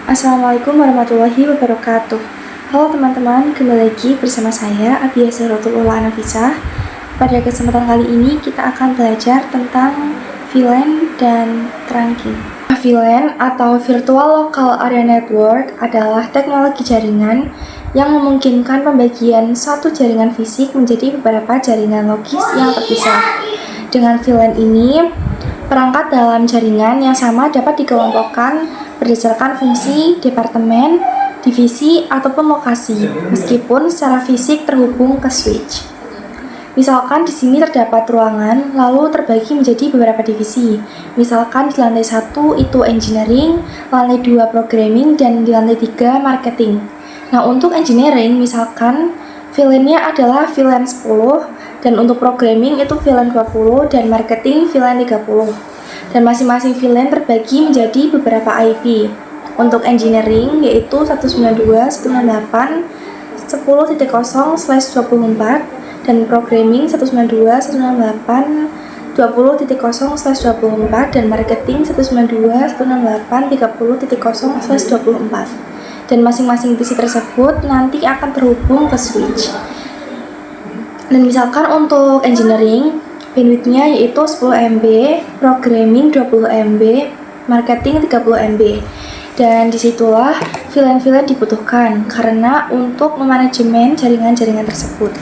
Assalamualaikum warahmatullahi wabarakatuh. Halo teman-teman, kembali lagi bersama saya Abia Zahratul Ula Anafisah. Pada kesempatan kali ini kita akan belajar tentang VLAN dan trunking. VLAN atau Virtual Local Area Network adalah teknologi jaringan yang memungkinkan pembagian suatu jaringan fisik menjadi beberapa jaringan logis yang terpisah. Dengan VLAN ini, perangkat dalam jaringan yang sama dapat dikelompokkan berdasarkan fungsi, departemen, divisi, ataupun lokasi, meskipun secara fisik terhubung ke switch. Misalkan di sini terdapat ruangan, lalu terbagi menjadi beberapa divisi. Misalkan di lantai 1 itu engineering, lantai 2 programming, dan di lantai 3 marketing. Nah, untuk engineering, misalkan VLAN-nya adalah VLAN 10, dan untuk programming itu VLAN 20, dan marketing VLAN 30. Dan masing-masing VLAN terbagi menjadi beberapa IP. Untuk engineering yaitu 192.168.10.0/24 dan programming 192.168.20.0/24 dan marketing 192.168.30.0/24. Dan masing-masing divisi tersebut nanti akan terhubung ke switch. Dan misalkan untuk engineering, bandwidth-nya yaitu 10 MB, programming 20 MB, marketing 30 MB. Dan disitulah VLAN-VLAN dibutuhkan karena untuk memanajemen jaringan-jaringan tersebut.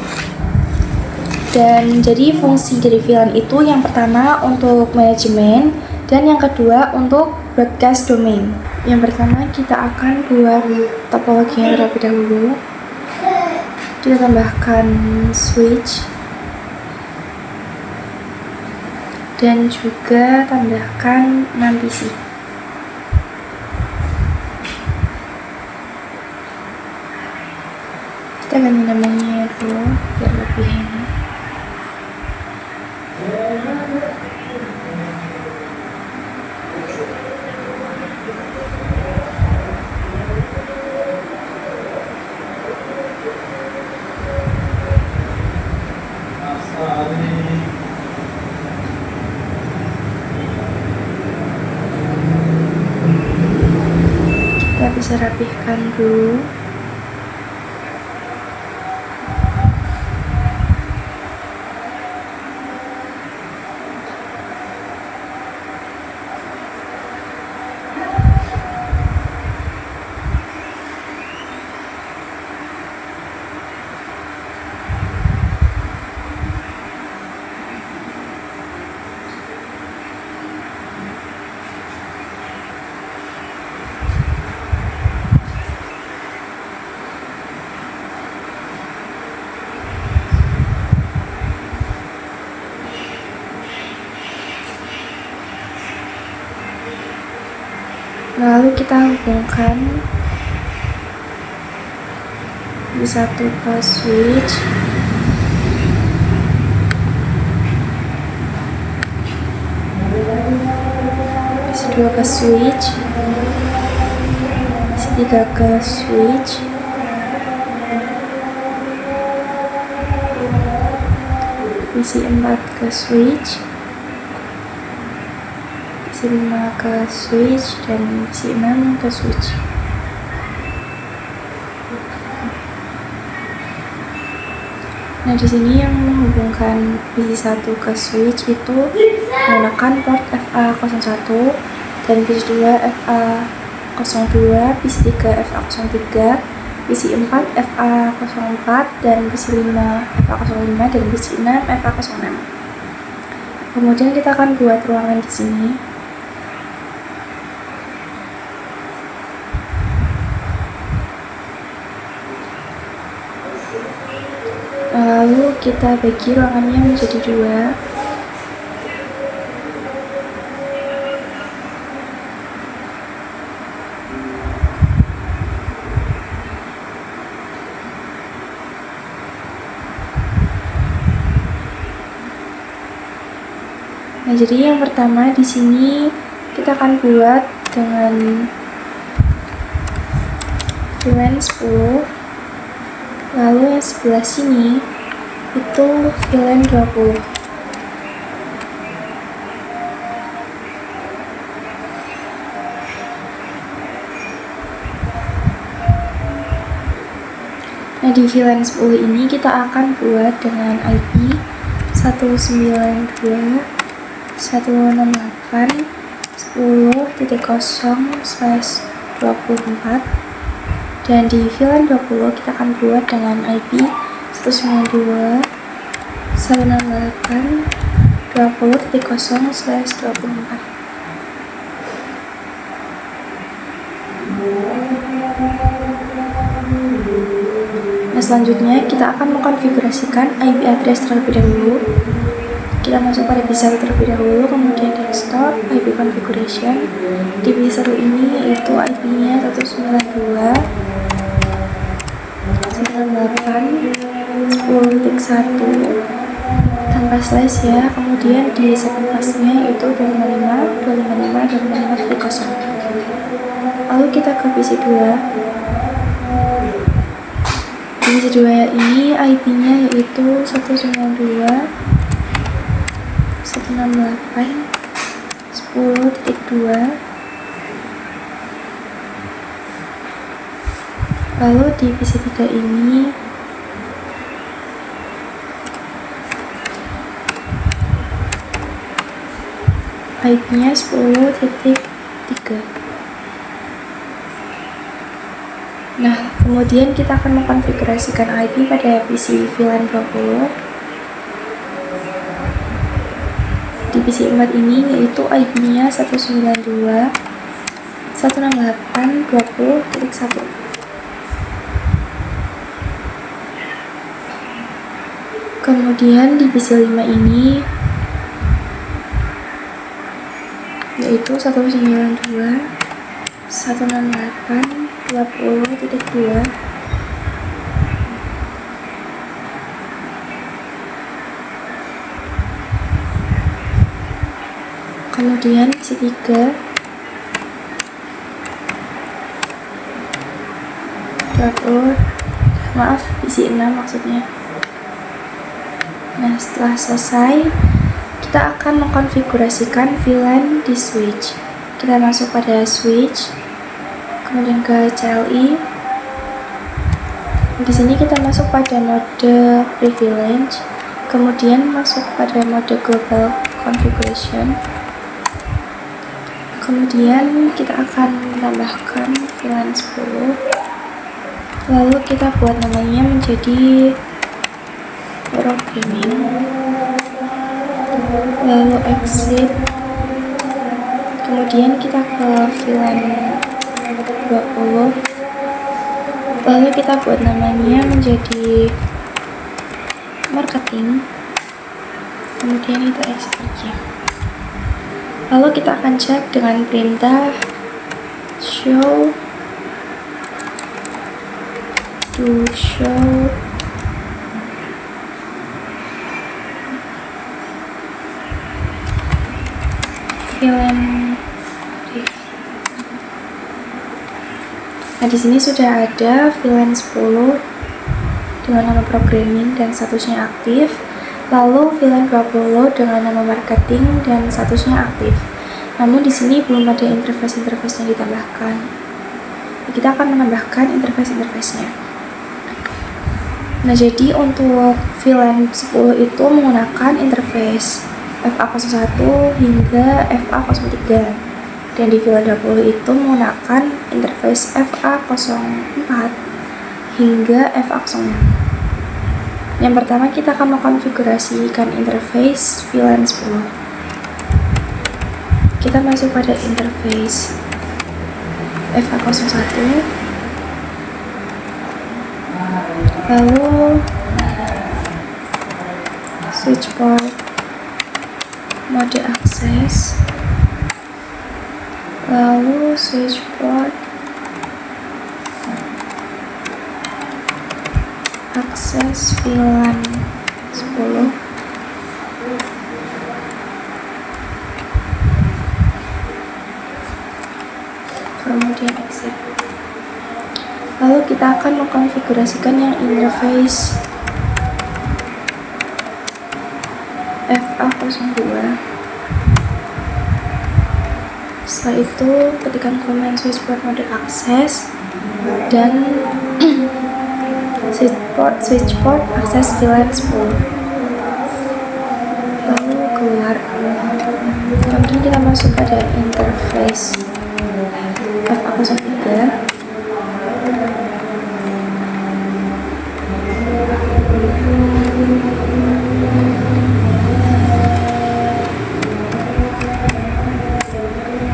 Dan jadi fungsi dari VLAN itu yang pertama untuk manajemen dan yang kedua untuk broadcast domain. Yang pertama kita akan buat topologinya terlebih dahulu. Kita tambahkan switch dan juga tambahkan 6 PC. Kita ganti namanya dulu biar lebih enak. Kita bisa rapihkan dulu. Lalu kita hubungkan di satu ke switch, di dua ke switch, di tiga ke switch, di 4 ke switch, di 5 ke switch, dan di 6 ke switch. Nah, di sini yang menghubungkan PC 1 ke switch itu menggunakan port FA01 dan PC 2 FA02, PC 3 FA03, PC 4 FA04 dan PC 5 FA05 dan PC 6 FA06. Kemudian kita akan buat ruangan di sini. Lalu kita bagi ruangannya menjadi 2. Nah, jadi yang pertama di sini kita akan buat dengan VLAN 10. Lalu yang sebelah sini itu VLAN 20. Nah, di VLAN 10 ini kita akan buat dengan IP 192.168.10.0/24, dan di VLAN 20 kita akan buat dengan IP 192.168.20.0/24. Nah, selanjutnya kita akan mengkonfigurasikan IP address terlebih dahulu. Kita masuk pada PC1 terlebih dahulu, kemudian desktop, IP configuration. Di PC1 ini yaitu IP-nya 192.168.10.1 tanpa slash ya. Kemudian di second pass-nya yaitu 255.255.255.0. Lalu kita ke PC2. Di PC2 ini IP-nya yaitu 192.168.10.2. Lalu di PC3 ini IP-nya 10.3. Nah, kemudian kita akan mengkonfigurasikan IP pada PC VLAN 20. Di PC 4 ini yaitu IP-nya 192.168.20.1. Kemudian di PC 5 ini yaitu 192.168.20.2. Kemudian PC 3 PC 6 maksudnya. Nah, setelah selesai kita akan mengkonfigurasikan VLAN di switch. Kita masuk pada switch, kemudian ke CLI. Di sini kita masuk pada mode privilege, kemudian masuk pada mode global configuration. Kemudian kita akan menambahkan VLAN 10. Lalu kita buat namanya menjadi programming. Lalu exit. Kemudian kita ke VLAN 20. Lalu kita buat namanya menjadi marketing. Kemudian kita exit aja. Lalu kita akan cek dengan perintah show VLAN. Nah, di sini sudah ada VLAN 10 dengan nama programming dan statusnya aktif. Lalu VLAN 20 dengan nama marketing dan statusnya aktif. Namun di sini belum ada interface-interface yang ditambahkan. Kita akan menambahkan interface-interface-nya. Nah, jadi untuk VLAN 10 itu menggunakan interface FA01 hingga FA03. Dan di VLAN 20 itu menggunakan interface FA04 hingga FA06. Yang pertama kita akan mengkonfigurasikan interface VLAN 10. Kita masuk pada interface FA01. Lalu switch port, mode akses, lalu switch port, akses VLAN 10, kemudian exit. Lalu kita akan mengkonfigurasikan yang interface FA02. Setelah itu ketikkan command switch port mode akses dan switch port akses VLAN 10, lalu keluar. Kemudian kita masuk pada interface FA03.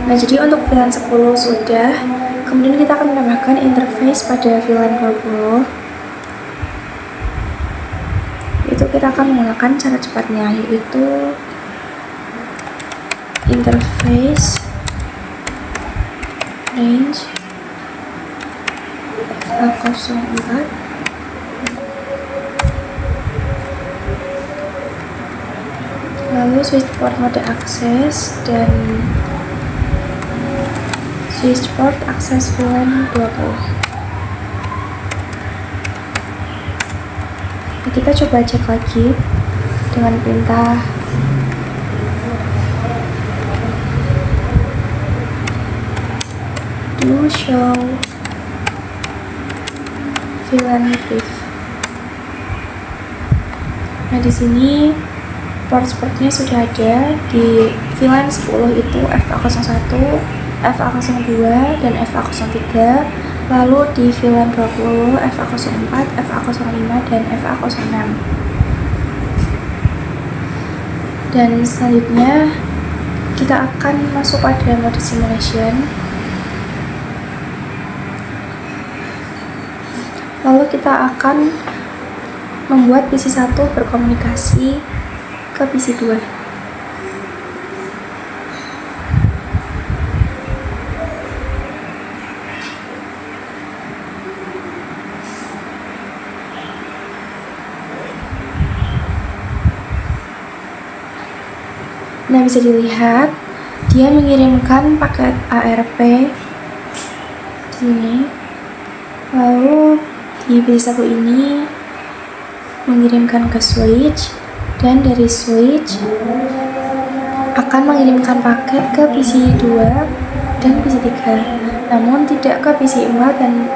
Nah, jadi untuk VLAN 10 sudah. Kemudian kita akan menambahkan interface pada VLAN 20. Itu kita akan menggunakan cara cepatnya, yaitu interface range FA04, lalu switch port mode akses dan switch port akses VLAN 20. Nah, kita coba cek lagi dengan perintah do show VLAN brief. Nah, di sini port-portnya sudah ada. Di VLAN 10 itu FA01, FA02, dan FA03. Lalu di VLAN 20 FA04, FA05, dan FA06. Dan selanjutnya kita akan masuk pada mode simulation. Lalu kita akan membuat PC1 berkomunikasi ke PC2. Nah, bisa dilihat dia mengirimkan paket ARP sini, lalu di PC1 ini mengirimkan ke switch, dan dari switch akan mengirimkan paket ke PC2 dan PC3, namun tidak ke PC4 dan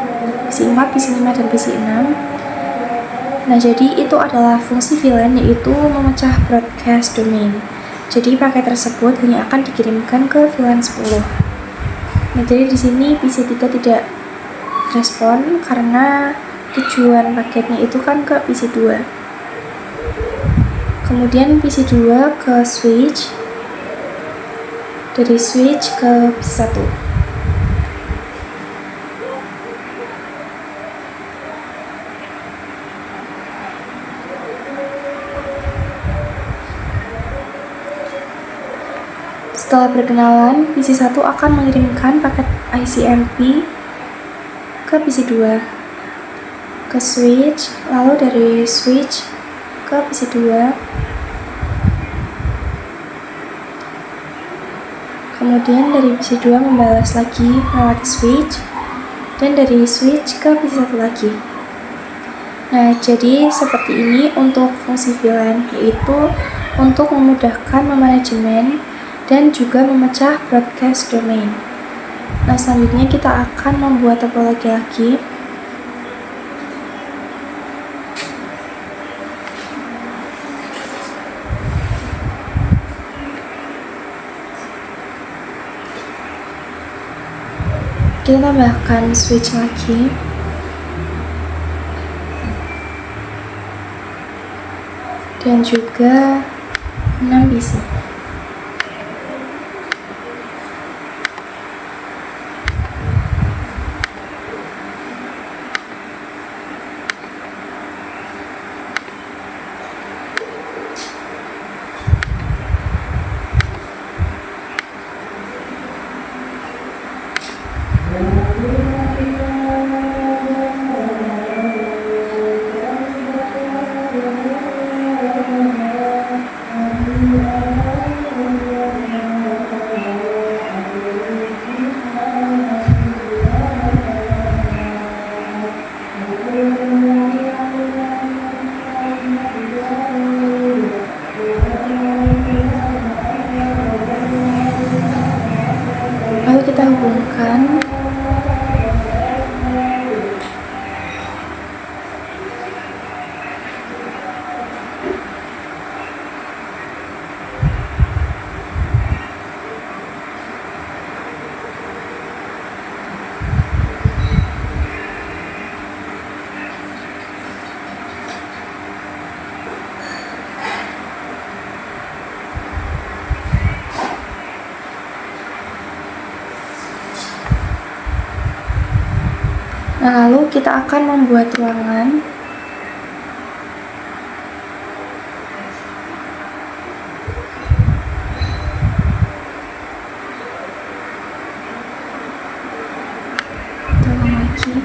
PC4, PC5, dan PC6. Nah, jadi itu adalah fungsi VLAN, yaitu memecah broadcast domain. Jadi paket tersebut hanya akan dikirimkan ke VLAN 10. Nah, jadi di sini PC3 tidak respon karena tujuan paketnya itu kan ke PC2. Kemudian PC2 ke switch, dari switch ke PC1. Setelah berkenalan, PC1 akan mengirimkan paket ICMP ke PC2, ke switch, lalu dari switch ke PC2, kemudian dari PC2 membalas lagi melewati switch, dan dari switch ke PC1 lagi. Nah, jadi seperti ini untuk fungsi VLAN, yaitu untuk memudahkan memanajemen dan juga memecah broadcast domain. Nah, selanjutnya kita akan membuat topologi lagi. Kita tambahkan switch lagi. Dan juga 6 PC. Lalu kita hubungkan Nah, lalu kita akan membuat ruangan. Tolong lagi.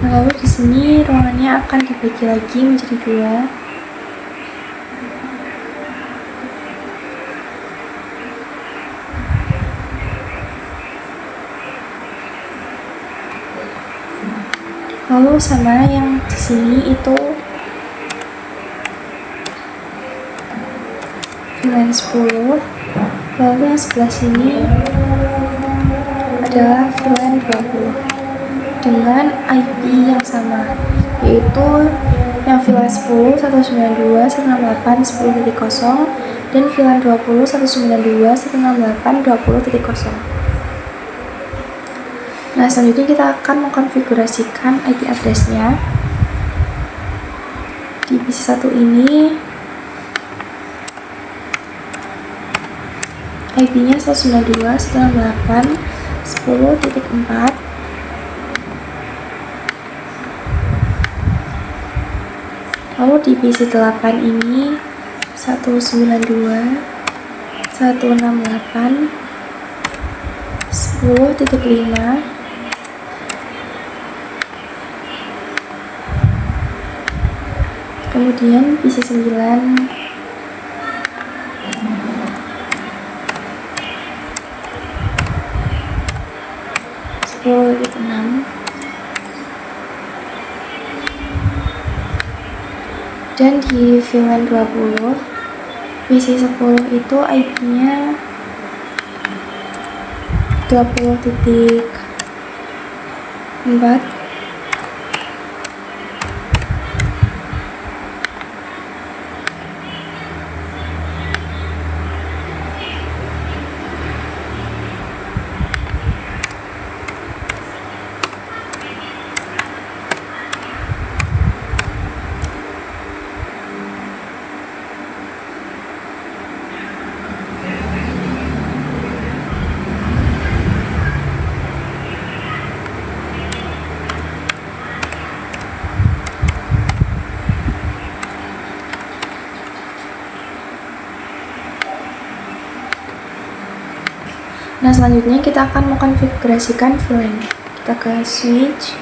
Nah, lalu di sini ruangannya akan dibagi lagi menjadi 2. Lalu sama yang di sini itu VLAN 10. Lalu yang sebelah sini adalah VLAN 20 dengan IP yang sama, yaitu yang VLAN 10 192.168.10.0 dan VLAN 20 192.168.20.0. Nah, selanjutnya kita akan mengkonfigurasikan IP address-nya. Di PC1 ini IP-nya 192.168.10.4. Lalu di PC8 ini 192.168.10.5. Kemudian PC9 10.6. Dan di VLAN 20 PC10 itu IP-nya 20.4. Nah, selanjutnya kita akan mengkonfigurasikan VLAN. Kita ke switch.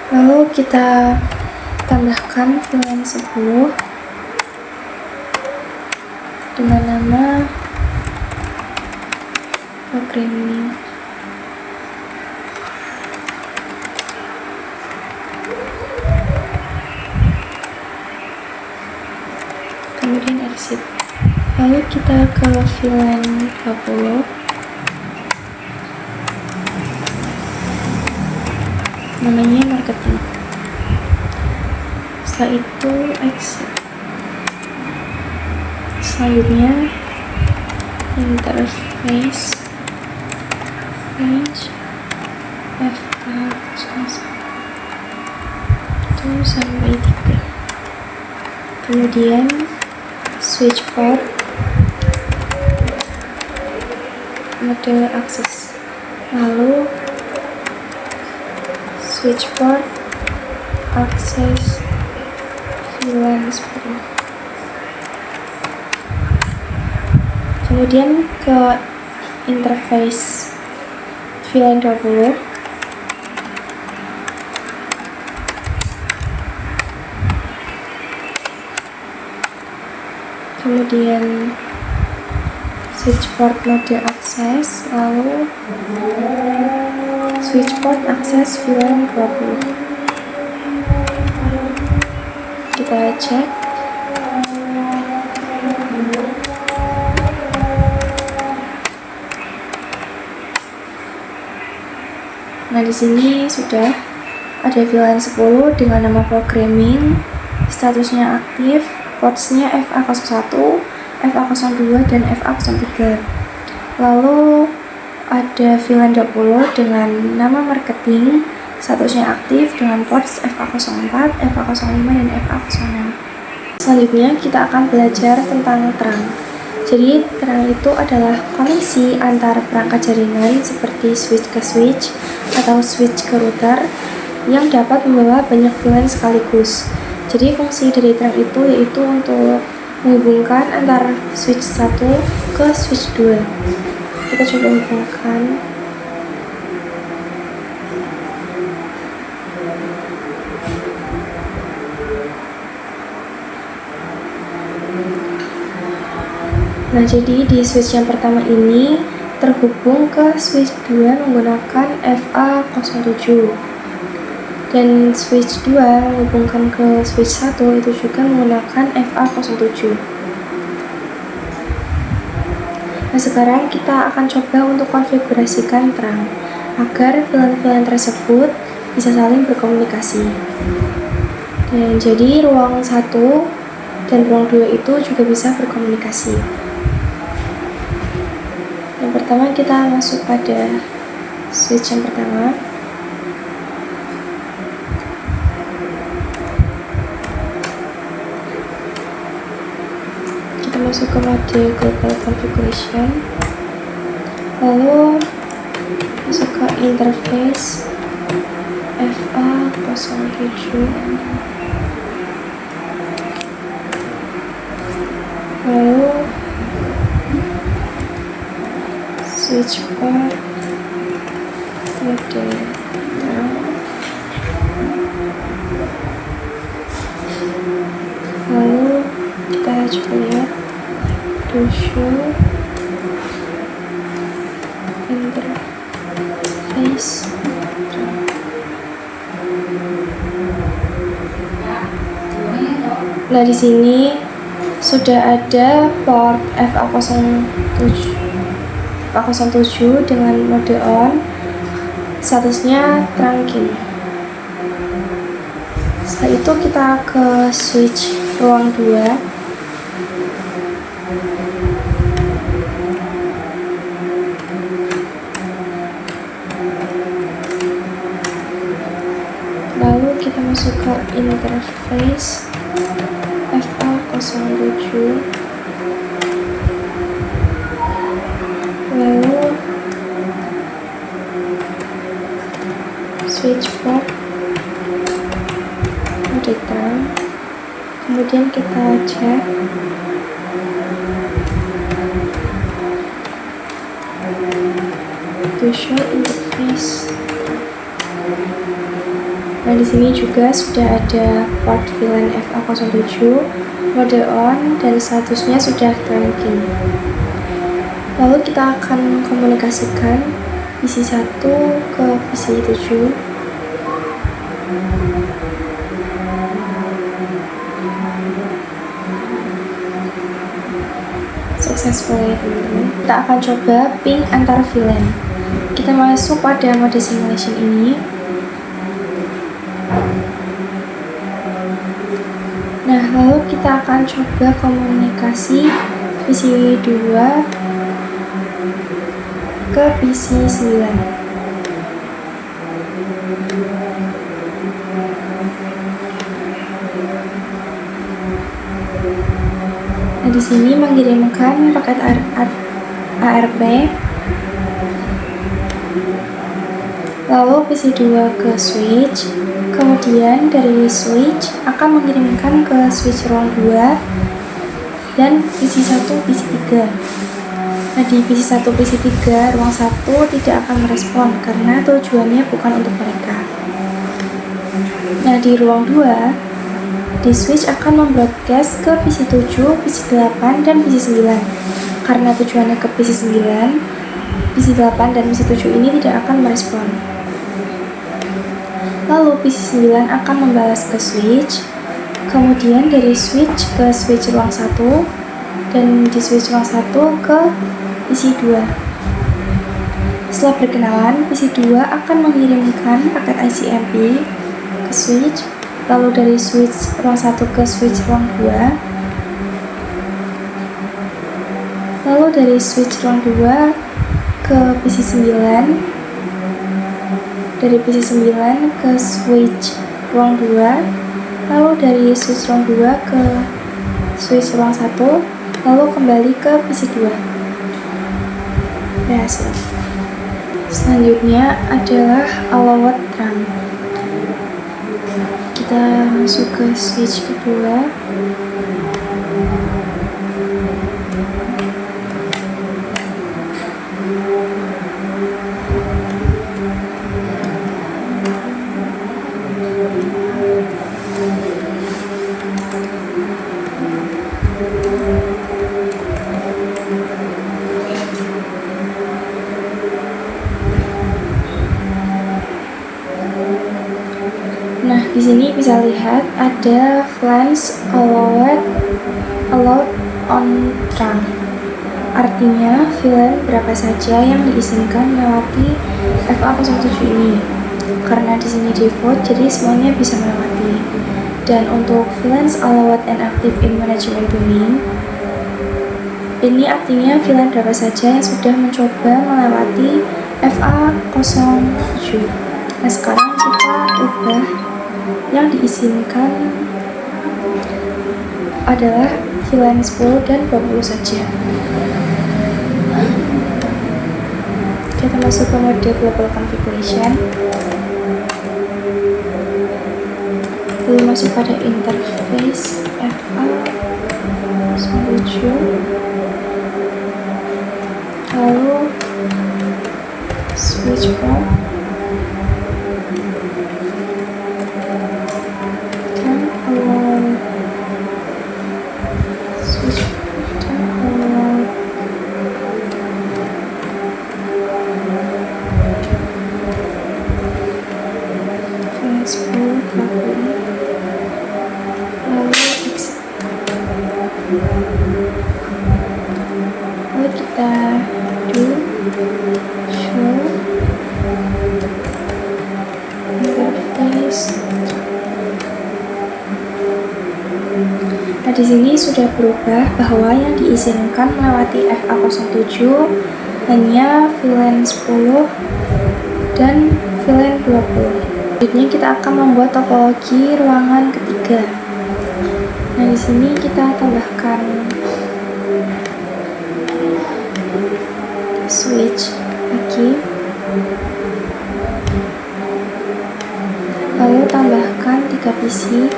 Lalu kita tambahkan VLAN 10 dengan nama programming. Kemudian exit. Lalu kita ke VLAN 20. Namanya marketing. Setelah itu exit. Selanjutnya interface range F1 sampai 3. Kemudian switch port, mode akses, lalu switch port, akses VLAN 10. Kemudian ke interface VLAN 20. kemudian switch port mode akses, lalu switch port akses VLAN 20. Kita cek. Nah, di sini sudah ada VLAN 10 dengan nama programming, statusnya aktif, portsnya FA01, FA02, dan FA03. Lalu ada VLAN 20 dengan nama marketing, statusnya aktif dengan ports FA04, FA05, dan FA06. Selanjutnya kita akan belajar tentang terang. Jadi terang itu adalah koneksi antar perangkat jaringan seperti switch ke switch atau switch ke router yang dapat membawa banyak VLAN sekaligus. Jadi fungsi dari terang itu yaitu untuk menghubungkan antara switch 1 ke switch 2. Kita coba hubungkan. Nah, jadi di switch yang pertama ini terhubung ke switch 2 menggunakan FA07. Dan switch 2 menghubungkan ke switch 1 itu juga menggunakan FA07. Nah, sekarang kita akan coba untuk konfigurasikan terang agar VLAN-VLAN tersebut bisa saling berkomunikasi. Dan jadi ruang 1 dan ruang 2 itu juga bisa berkomunikasi. Yang pertama kita masuk pada switch yang pertama. Kita masuk ke mode global configuration, lalu masuk ke interface FA07, lalu switch port mode terang, lalu kita coba lihat to show interface. Nah, di sini sudah ada port FA07 dengan mode on, statusnya trunking. Setelah itu kita ke switch ruang 2. Lalu kita masuk ke interface FA07, lalu switch port mode terang, kemudian kita cek. To show interface. Nah, di sini juga sudah ada port VLAN FA07, mode on, dan statusnya sudah trunking. Lalu kita akan komunikasikan PC 1 ke PC 7. Successful ya teman-teman. Kita akan coba ping antar VLAN. Kita masuk pada mode simulation ini. Nah, lalu kita akan coba komunikasi PC 2 ke PC 9. Nah, di sini mengirimkan paket ARP, lalu PC 2 ke switch, kemudian dari switch akan mengirimkan ke switch ruang 2 dan PC 1 PC 3. Nah, di PC 1 PC 3 ruang 1 tidak akan merespon karena tujuannya bukan untuk mereka. Nah, di ruang 2 Di switch akan membroadcast ke PC 7, PC 8, dan PC 9. Karena tujuannya ke PC 9, PC 8 dan PC 7 ini tidak akan merespon. Lalu PC 9 akan membalas ke switch, kemudian dari switch ke switch ruang 1, dan di switch ruang 1 ke PC 2. Setelah berkenalan, PC 2 akan mengirimkan paket ICMP ke switch, lalu dari switch ruang 1 ke switch ruang 2, lalu dari switch ruang 2 ke PC 9, dari PC 9 ke switch ruang 2, lalu dari switch ruang 2 ke switch ruang 1, lalu kembali ke PC 2. Berhasil. Selanjutnya adalah allowed run. Kita masuk ke switch kedua. Nah, di sini bisa lihat ada flange allowed on trunk. Artinya, VLAN berapa saja yang diizinkan melewati FA07 ini. Karena di sini default, jadi semuanya bisa melewati. Dan untuk VLAN allowed and active in management rooming, ini artinya VLAN berapa saja yang sudah mencoba melewati FA07. Nah, sekarang kita ubah yang diizinkan adalah VLAN 10 dan 20 saja. Kita masuk ke mode global configuration, lalu masuk pada interface FA07, lalu switch port, lalu kita do show interface. Nah, di sini sudah berubah bahwa yang diizinkan melewati FA07 hanya VLAN 10 dan VLAN 20. Selanjutnya kita akan membuat topologi ruangan ketiga. Nah, di sini kita tambahkan switch lagi, lalu tambahkan 3 PC,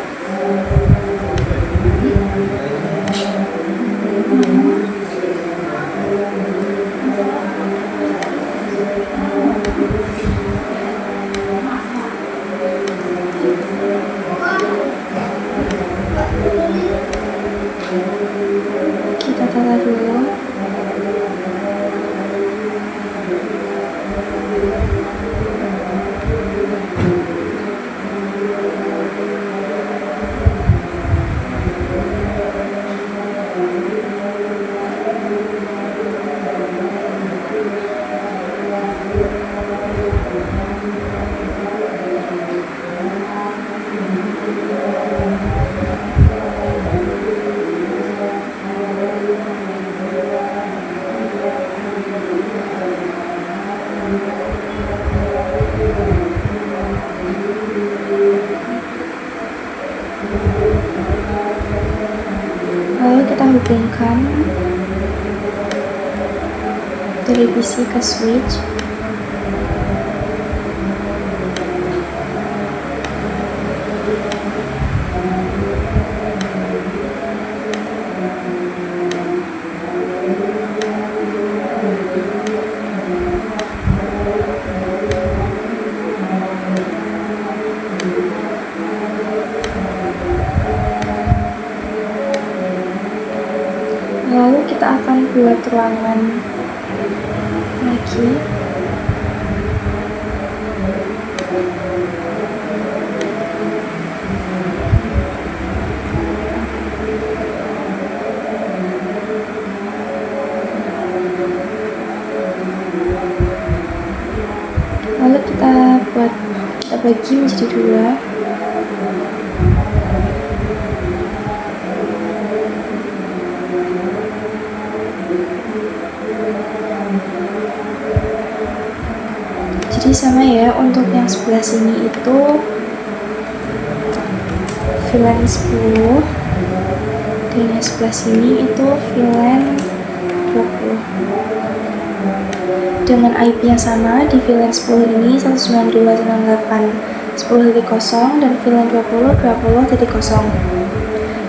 kita tata dulu. Lalu kita hubungkan dari PC ke switch. kita akan buat ruangan lagi. Lalu kita bagi menjadi 2. Jadi sama ya, untuk yang sebelah sini itu VLAN 10 dan yang sebelah sini itu VLAN 20 dengan IP yang sama. Di VLAN 10 ini 192.168.10.0 dan VLAN 20 20.0.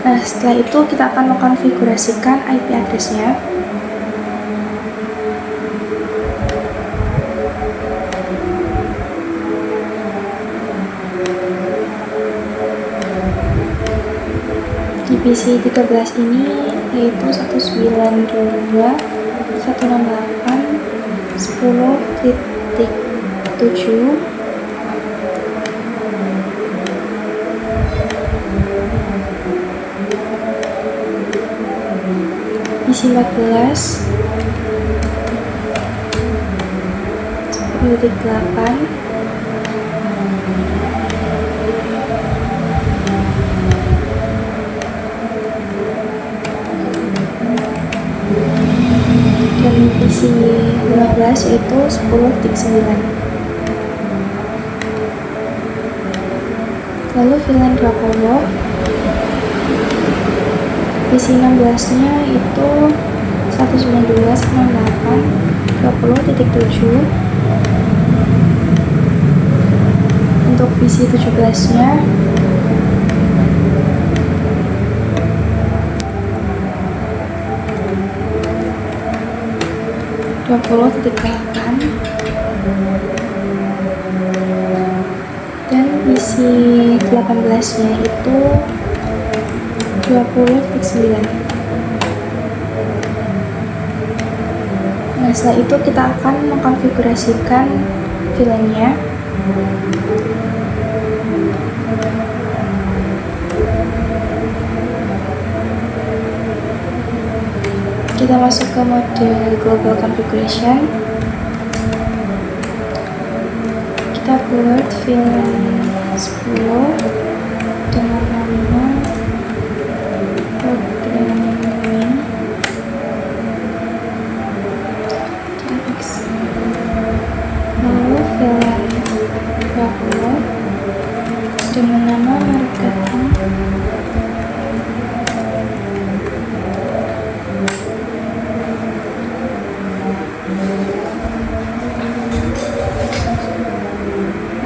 Nah, setelah itu kita akan mengkonfigurasikan IP address-nya. Di PC 13 ini yaitu 192.168.10.7. PC 14 10.8. Dan PC 15 yaitu 10.9. Lalu VLAN 20 PC 16 nya itu 192.168.20.7. Untuk PC 17 nya (20.8) dan PC 18 nya itu 20.9. Nah, setelah itu kita akan mengkonfigurasikan VLAN-nya. Kita masuk ke mode global configuration. Kita buat VLAN 10 dengan nama programming .x. Lalu VLAN 20 dengan nama marketing .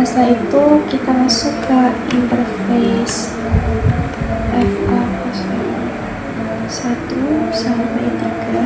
Nah, setelah itu kita masuk ke interface FA 1 sampai 3.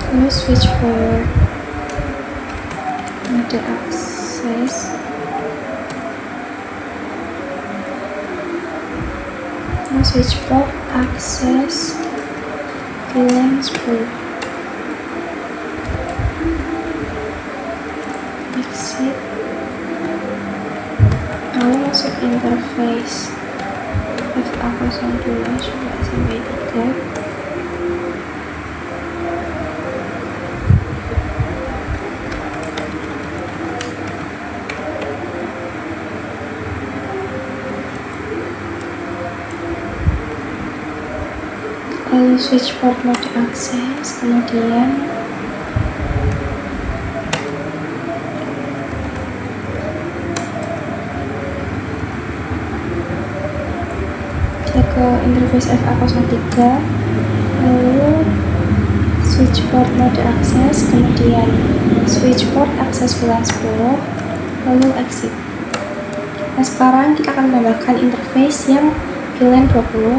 Lalu switch for mode access. switch port access VLAN 10. Exit, lalu masuk interface FA02 coba sampai 3. Lalu switch port mode access, kemudian ke interface FA03, lalu switch port mode access, kemudian switch port access VLAN 10, lalu exit. Nah, sekarang kita akan menambahkan interface yang VLAN 20.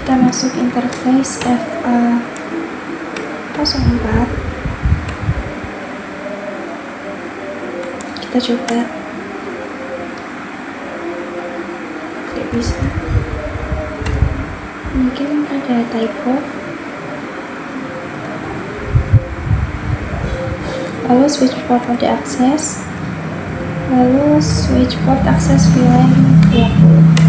Kita masuk interface FA04. Kita coba. Tidak bisa. Mungkin ada typo. Lalu switch port mode access, lalu switch port access VLAN 20.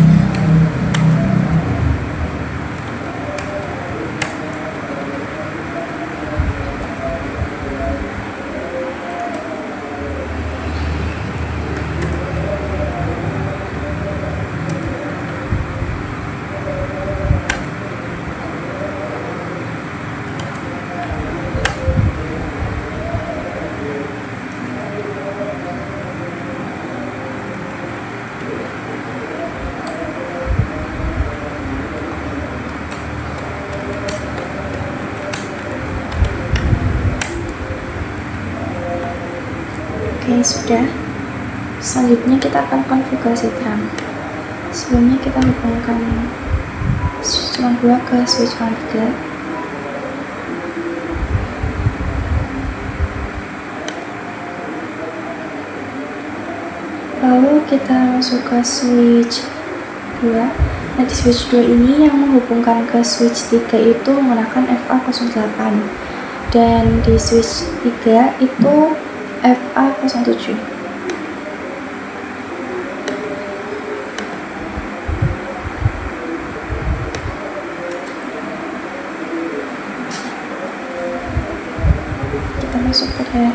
Oke, sudah. Selanjutnya kita akan konfigurasi terang. Sebelumnya kita hubungkan switch 2 ke switch 3. Lalu kita masuk ke switch 2. Nah, di switch 2 ini yang menghubungkan ke switch 3 itu menggunakan FA08, dan di switch 3 itu FA07. Kita masuk pada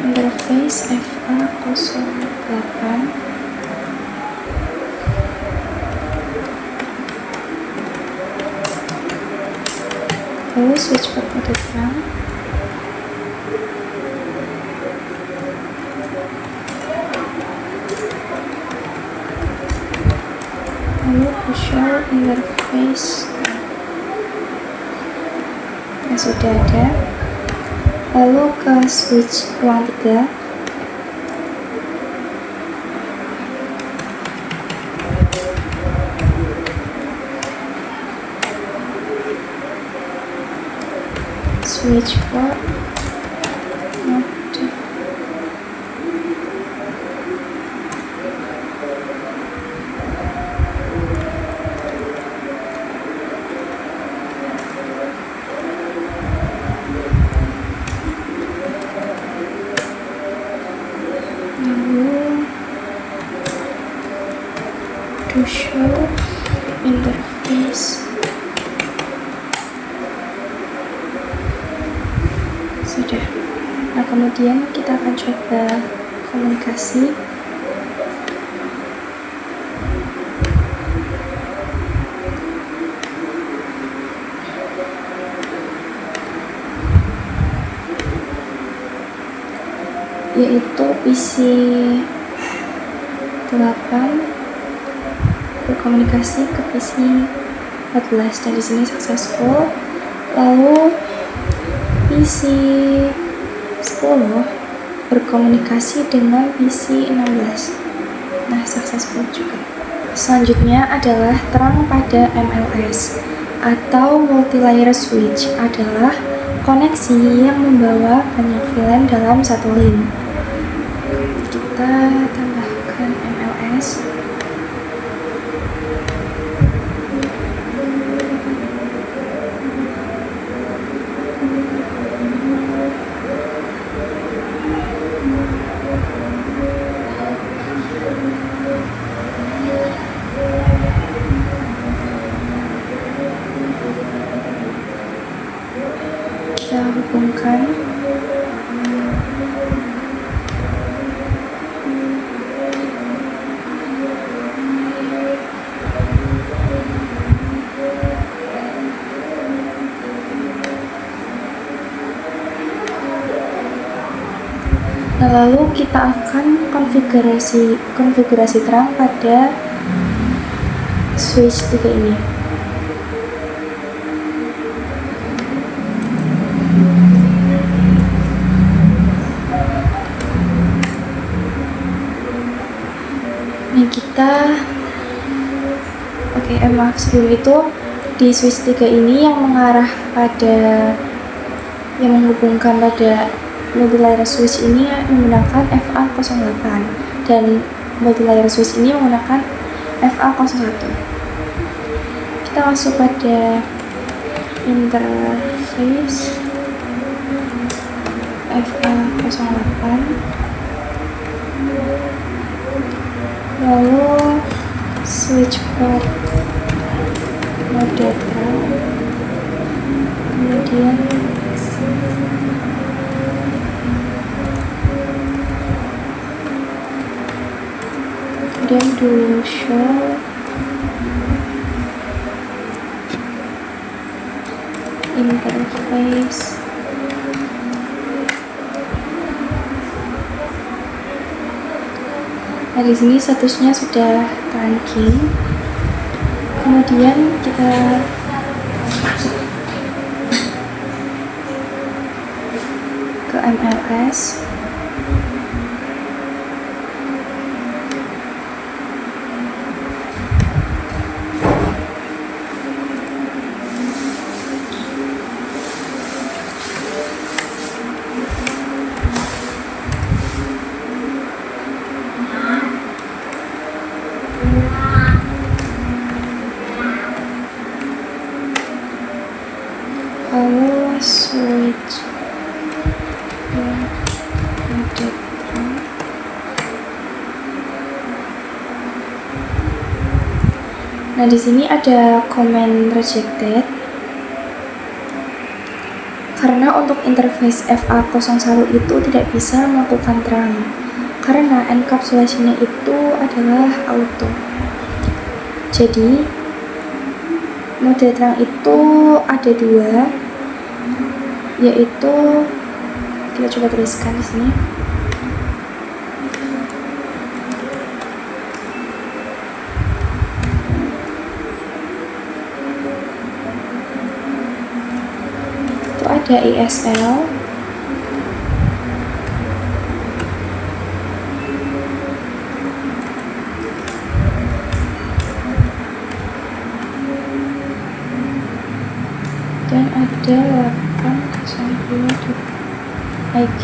interface FA08. Lalu switch port mode terang. Lalu to show interface. Nah, sudah ada. Lalu ke switch ruang 3. Switch port mode. Lalu to show interface. Sudah. Nah, kemudian kita akan coba komunikasi. Yaitu PC 8 berkomunikasi ke PC 14, dan di sini successful. Lalu PC 10 berkomunikasi dengan PC 16. Nah, successful juga. Selanjutnya adalah terang pada MLS atau multi-layer switch, adalah koneksi yang membawa banyak VLAN dalam satu link. Kita tambahkan MLS. Nah, lalu kita akan konfigurasi terang pada switch 3 ini. Nah, maaf, sebelum itu di switch 3 ini yang menghubungkan pada multilayer switch ini menggunakan FA08 dan multilayer switch ini menggunakan FA01. Kita masuk pada interface FA08, lalu switch port mode terang, kemudian do show interface. Nah, di sini statusnya sudah trunking. Kemudian kita ke MLS. Lalu switch mode terang. Nah, di sini ada comment rejected karena untuk interface FA01 itu tidak bisa melakukan terang karena encapsulation-nya itu adalah auto. Jadi mode terang itu ada dua, yaitu kita coba tuliskan di sini. Itu ada ESL, dan ada 802.IQ.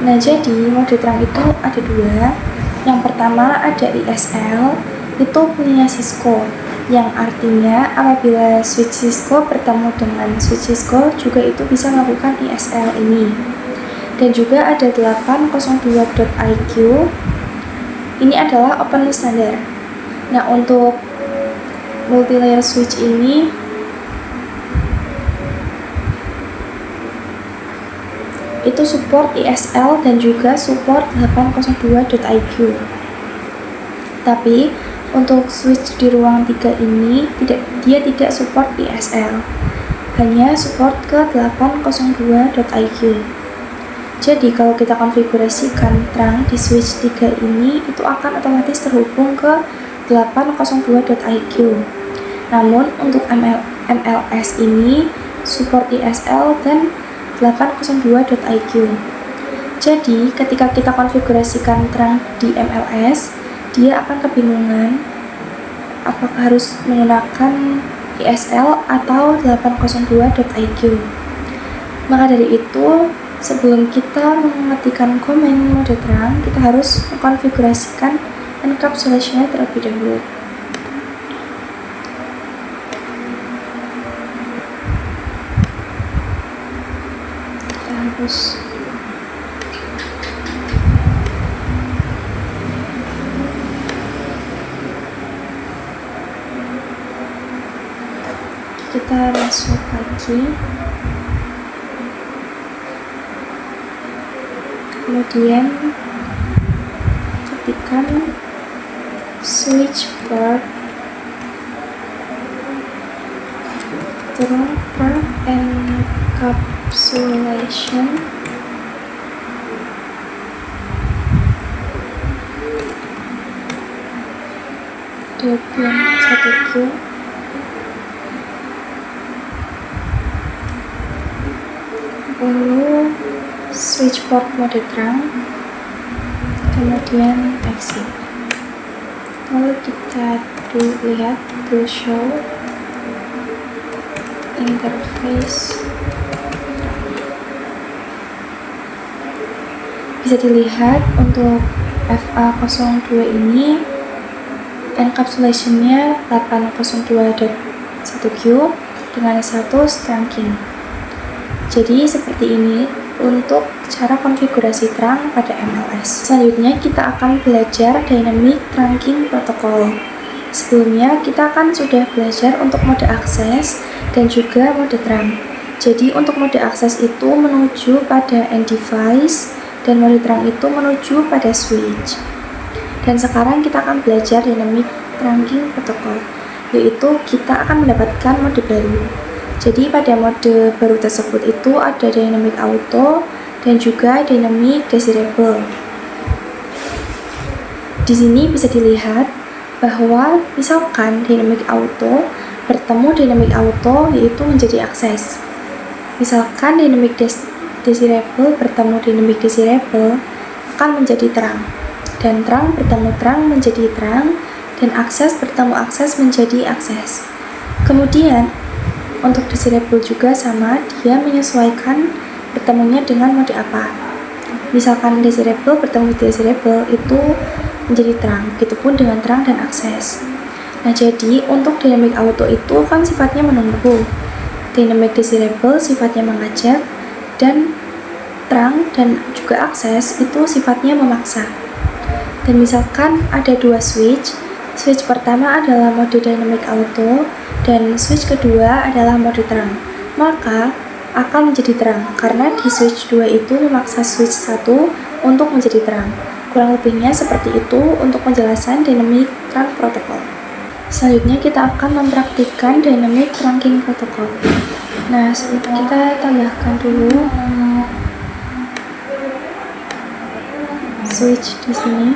Nah, jadi mode terang itu ada dua. Yang pertama ada ESL, itu punya Cisco, yang artinya apabila switch Cisco bertemu dengan switch Cisco juga itu bisa melakukan ESL ini. Dan juga ada 802.IQ, ini adalah open standard. Nah, untuk multilayer switch ini itu support ESL dan juga support 802.IQ. Tapi untuk switch di ruang 3 ini dia tidak support ESL, hanya support ke 802.IQ. Jadi kalau kita konfigurasikan terang di switch 3 ini itu akan otomatis terhubung ke 802.IQ. Namun untuk MLS ini support ESL dan 802.IQ. Jadi ketika kita konfigurasikan terang di MLS, dia akan kebingungan apakah harus menggunakan ESL atau 802.IQ. Maka dari itu, sebelum kita mengetikkan komen mode terang, kita harus mengkonfigurasikan encapsulation-nya terlebih dahulu. Kita masuk lagi. kemudian ketikkan switch port proper encapsulation (1Q) lalu switch port mode terang, kemudian exit. Lalu kita lihat to show interface. Bisa dilihat untuk FA02 ini encapsulation-nya 802.1Q dengan status trunking. Jadi seperti ini untuk cara konfigurasi terang pada MLS. Selanjutnya kita akan belajar Dynamic Trunking Protocol. Sebelumnya kita kan sudah belajar untuk mode akses dan juga mode terang. Jadi untuk mode akses itu menuju pada end device dan mode terang itu menuju pada switch. Dan sekarang kita akan belajar Dynamic Trunking Protocol, yaitu kita akan mendapatkan mode baru. Jadi pada mode baru tersebut itu ada Dynamic Auto dan juga Dynamic Desirable. Di sini bisa dilihat bahwa misalkan Dynamic Auto bertemu Dynamic Auto yaitu menjadi akses. Misalkan Dynamic Desirable bertemu Dynamic Desirable akan menjadi terang. Dan terang bertemu terang menjadi terang, dan akses bertemu akses menjadi akses. Kemudian untuk desirable juga sama, dia menyesuaikan bertemunya dengan mode apa. Misalkan desirable bertemu desirable itu menjadi terang, begitupun dengan terang dan akses. Nah, jadi untuk dynamic auto itu kan sifatnya menunggu, dynamic desirable sifatnya mengajak, dan terang dan juga akses itu sifatnya memaksa. Dan misalkan ada dua switch pertama adalah mode dynamic auto dan switch kedua adalah mode terang, maka akan menjadi terang karena di switch 2 itu memaksa switch 1 untuk menjadi terang. Kurang lebihnya seperti itu untuk penjelasan Dynamic Trunk Protocol. Selanjutnya kita akan mempraktikkan Dynamic Trunking Protocol. Nah, kita tambahkan dulu switch di sini.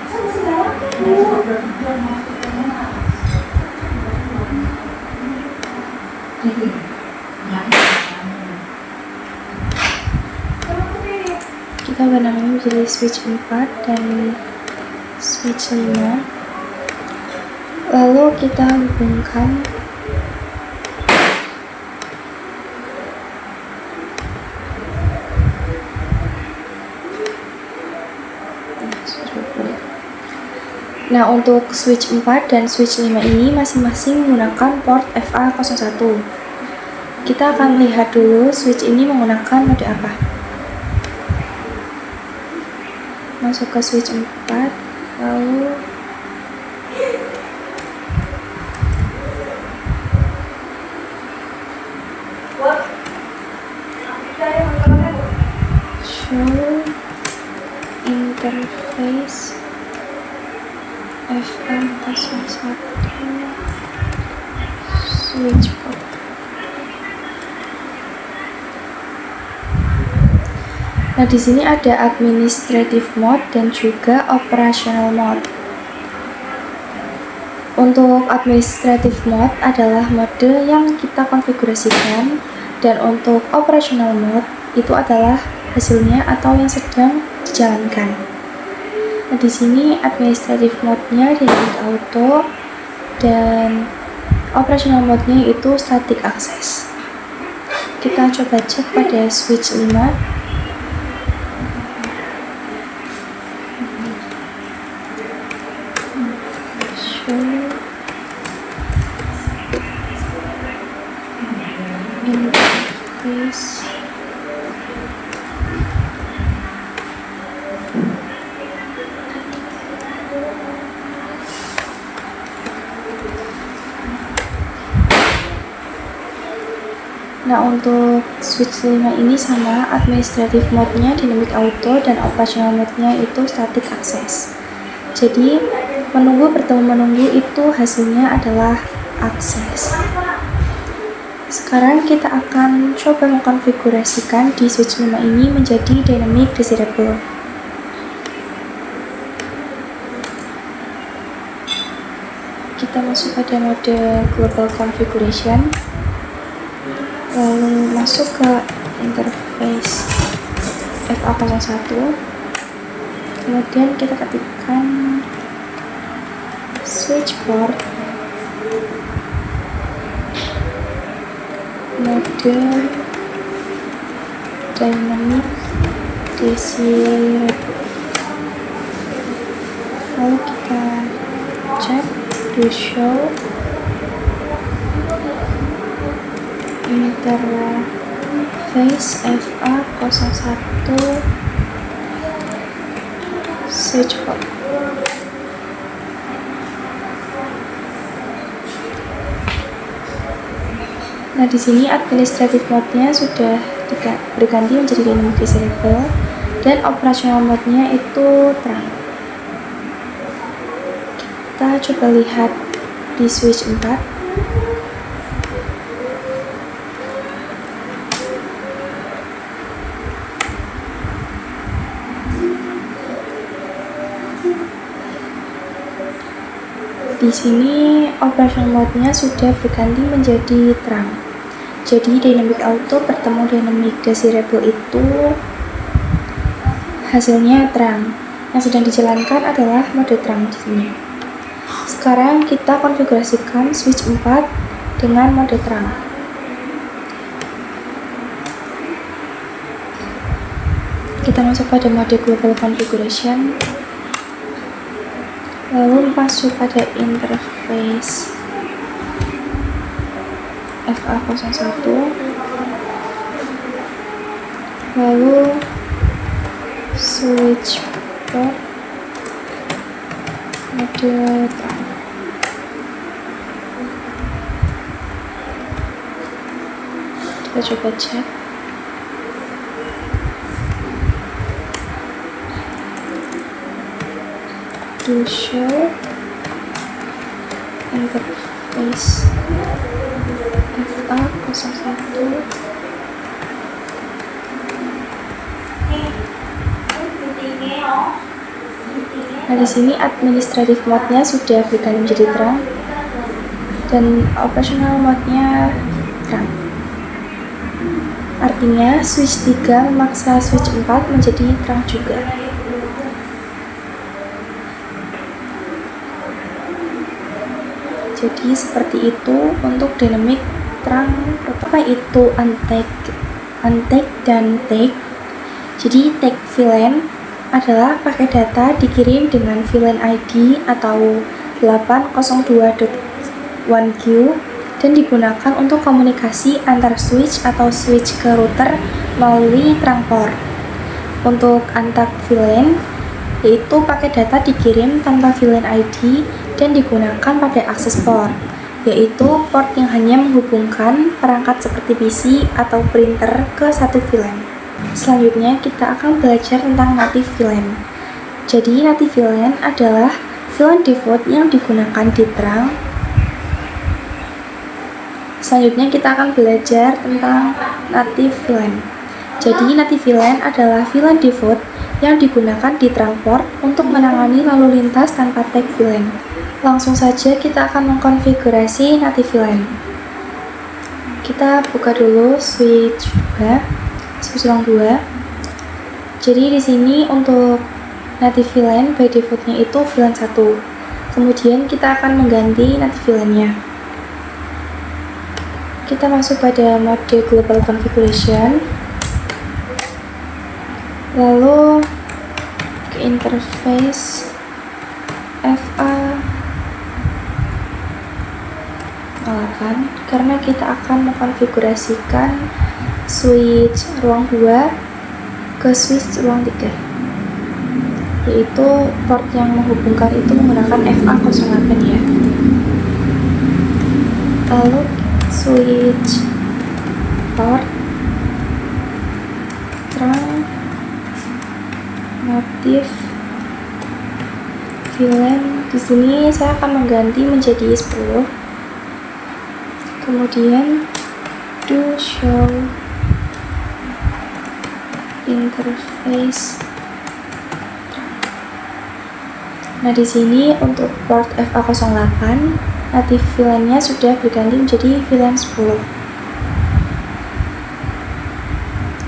Kita namanya menjadi switch 4 dan switch 5. Lalu kita hubungkan Nah, untuk switch 4 dan switch 5 ini masing-masing menggunakan port FA01. Kita akan lihat dulu switch ini menggunakan mode apa. Masuk ke switch 4, lalu show interface FA01 switch port. Nah, di sini ada administrative mode dan juga operational mode. Untuk administrative mode adalah mode yang kita konfigurasikan, dan untuk operational mode itu adalah hasilnya atau yang sedang dijalankan. Nah, di sini administrative mode-nya dynamic auto dan operational mode-nya itu static access. Kita coba cek pada switch 5. Interface Nah, untuk switch 5 ini sama, administrative mode-nya dynamic auto dan operational mode-nya itu static access. Jadi, bertemu menunggu itu hasilnya adalah akses. Sekarang kita akan coba mengkonfigurasikan di switch 5 ini menjadi dynamic desirable. Kita masuk pada mode global configuration, lalu masuk ke interface FA01, kemudian kita ketikkan switch port mode dynamic desirable, lalu kita cek to show interface FA01 switch port. Nah, di sini administrative mode-nya sudah berganti menjadi dynamic desirable dan operational mode-nya itu terang. Kita coba lihat di switch 4. Di sini operational mode-nya sudah berganti menjadi terang. Jadi dynamic auto bertemu dynamic desirable itu hasilnya terang. Yang sedang dijalankan adalah mode terang di sini. Sekarang kita konfigurasikan switch 4 dengan mode terang. Kita masuk pada mode global configuration, lalu masuk pada interface FA01, lalu switch port mode terang. Kita coba cek. To show interface FA01 Nah, di sini administrative mode-nya sudah berganti menjadi terang dan operational mode-nya terang. Artinya switch 3 memaksa switch 4 menjadi terang juga. Jadi seperti itu untuk dynamic terang. Apa itu untick dan take? Jadi take VLAN adalah pakai data dikirim dengan VLAN ID atau 802.1q dan digunakan untuk komunikasi antar switch atau switch ke router melalui terang port. Untuk untick VLAN yaitu pakai data dikirim tanpa VLAN ID dan digunakan pada akses port, yaitu port yang hanya menghubungkan perangkat seperti PC atau printer ke satu VLAN. Selanjutnya kita akan belajar tentang native VLAN. Jadi native VLAN adalah VLAN default yang digunakan di terang. Selanjutnya kita akan belajar tentang native VLAN. Jadi native VLAN adalah VLAN default yang digunakan di terang port untuk menangani lalu lintas tanpa tag VLAN. Langsung saja kita akan mengkonfigurasi native VLAN. Kita buka dulu switch 2. Jadi di sini untuk native VLAN by defaultnya itu VLAN 1. Kemudian kita akan mengganti native VLAN-nya. Kita masuk pada mode global configuration, lalu ke interface FA08 karena kita akan mengkonfigurasikan switch ruang 2 ke switch ruang 3, yaitu port yang menghubungkan itu menggunakan FA08 ya. Lalu switch start strong native villain. Di sini saya akan mengganti menjadi 10. Kemudian do show interface. Nah, di sini untuk port FA08 native villain-nya sudah berganti menjadi villain 10.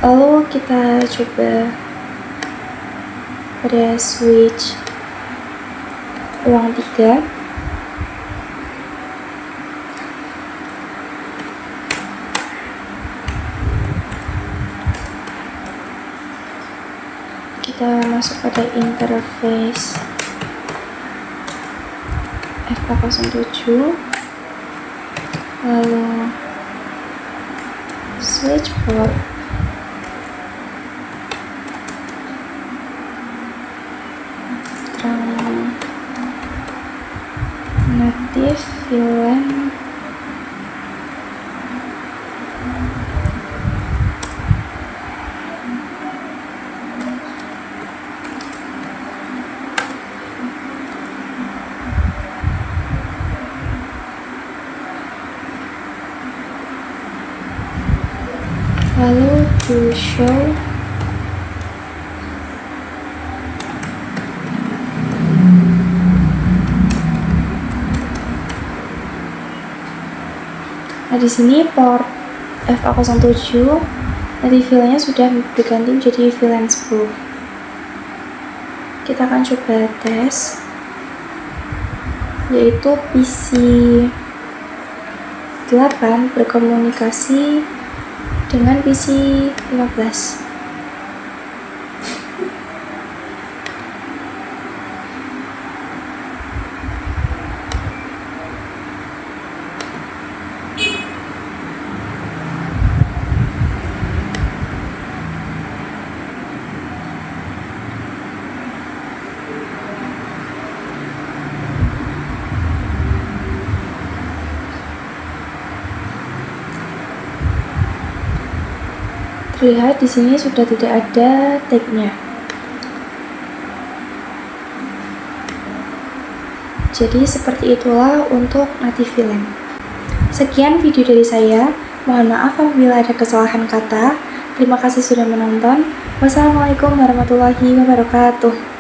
Lalu kita coba pada switch ruang 3. Kita masuk pada interface FA07, lalu switch port, native villain, lalu to show Nah, di sini port FA07 native villain-nya sudah berganti menjadi villain 10. Kita akan coba tes, yaitu PC 8 berkomunikasi dengan PC 15. Terlihat di sini sudah tidak ada tag-nya. Jadi seperti itulah untuk native villain. Sekian video dari saya. Mohon maaf apabila ada kesalahan kata. Terima kasih sudah menonton. Wassalamualaikum warahmatullahi wabarakatuh.